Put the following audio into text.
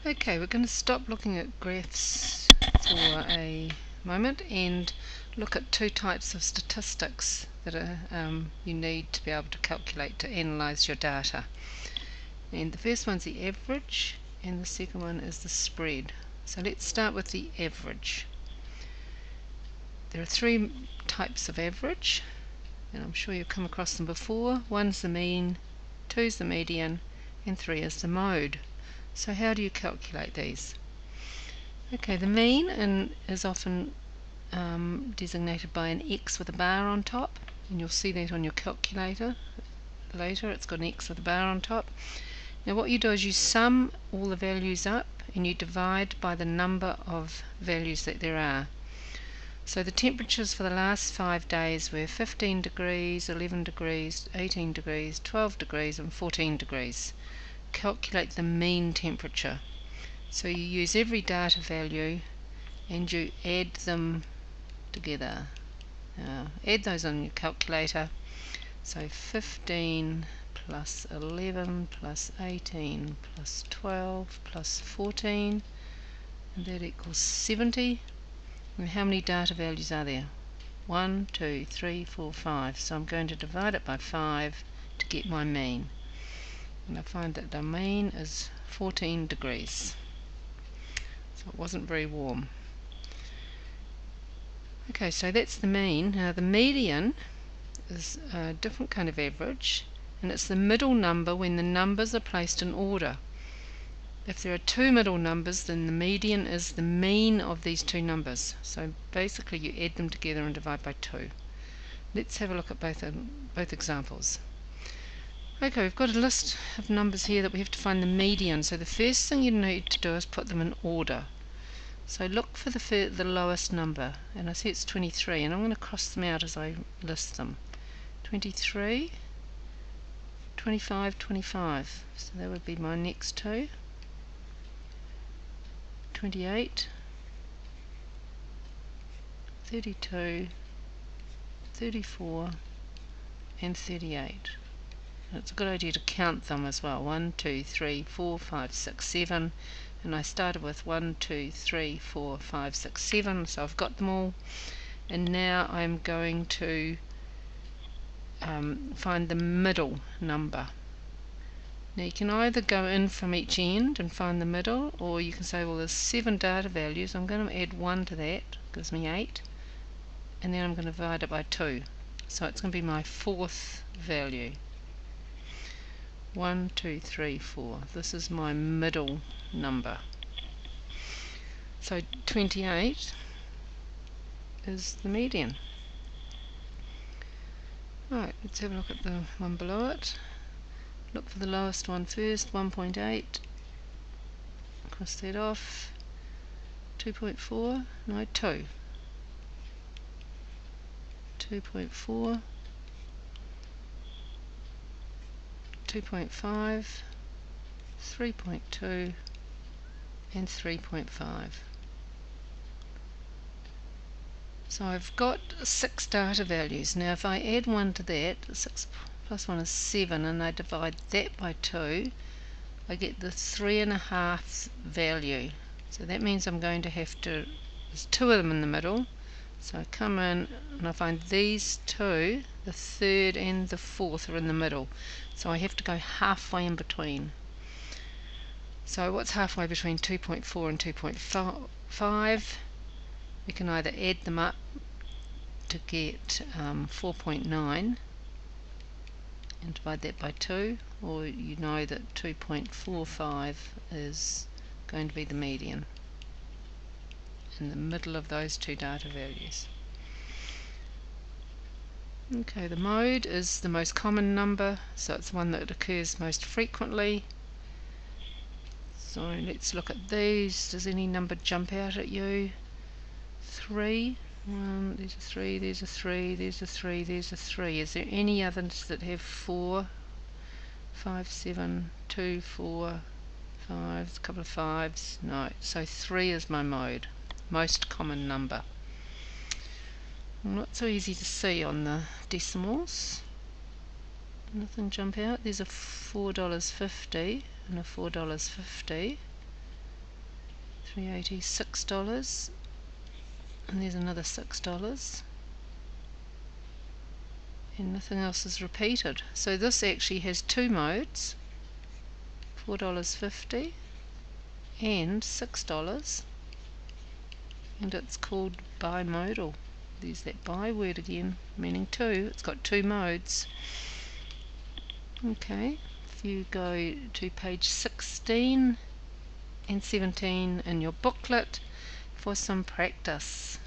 Okay, we're going to stop looking at graphs for a moment and look at two types of statistics that you need to be able to calculate to analyze your data. And the first one's the average and the second one is the spread. So let's start with the average. There are three types of average, and I'm sure you've come across them before. One's the mean, two's the median, and three is the mode. So how do you calculate these? Okay, the mean is often designated by an X with a bar on top, and you'll see that on your calculator later. It's got an X with a bar on top. Now what you do is you sum all the values up and you divide by the number of values that there are. So the temperatures for the last 5 days were 15 degrees, 11 degrees, 18 degrees, 12 degrees and 14 degrees. Calculate the mean temperature. So you use every data value and you add them together. Add those on your calculator. So 15 plus 11 plus 18 plus 12 plus 14, and that equals 70. And how many data values are there? 1, 2, 3, 4, 5. So I'm going to divide it by 5 to get my mean. And I find that the mean is 14 degrees. So it wasn't very warm. Okay, so that's the mean. Now the median is a different kind of average, and it's the middle number when the numbers are placed in order. If there are two middle numbers, then the median is the mean of these two numbers. So basically you add them together and divide by 2. Let's have a look at both examples. Okay, we've got a list of numbers here that we have to find the median. So the first thing you need to do is put them in order. So look for the lowest number, and I see it's 23, and I'm going to cross them out as I list them. 23, 25, 25. So that would be my next two. 28, 32, 34 and 38. It's a good idea to count them as well. 1, 2, 3, 4, 5, 6, 7, and I started with 1, 2, 3, 4, 5, 6, 7, so I've got them all, and now I'm going to find the middle number. Now you can either go in from each end and find the middle, or you can say, well, there's 7 data values, I'm going to add 1 to that, gives me 8, and then I'm going to divide it by 2. So it's going to be my fourth value. 1, 2, 3, 4. This is my middle number. So 28 is the median. Right, let's have a look at the one below it. Look for the lowest one first, 1.8. Cross that off. 2.4, no, 2. 2.4, 2.5, 3.2 and 3.5. So I've got 6 data values. Now if I add 1 to that, 6 plus 1 is 7, and I divide that by 2, I get the 3.5 value. So that means I'm going to have to, there's 2 of them in the middle, so I come in and I find these 2, the third and the fourth, are in the middle. So I have to go halfway in between. So what's halfway between 2.4 and 2.5? We can either add them up to get 4.9 and divide that by 2, or you know that 2.45 is going to be the median in the middle of those two data values. Okay, the mode is the most common number, so it's the one that occurs most frequently. So let's look at these. Does any number jump out at you? 3. There's a 3, there's a 3, there's a 3, there's a 3. Is there any others that have 4? 5, 7, 2, 4, 5, a couple of 5s? No. So 3 is my mode, most common number. Not so easy to see on the decimals. Nothing jump out. There's a $4.50 and a $4.50. $3.80, $6, and there's another $6, and nothing else is repeated. So this actually has two modes, $4.50 and $6, and it's called bimodal. There's that bi word again, meaning two. It's got two modes. Okay, if you go to page 16 and 17 in your booklet for some practice.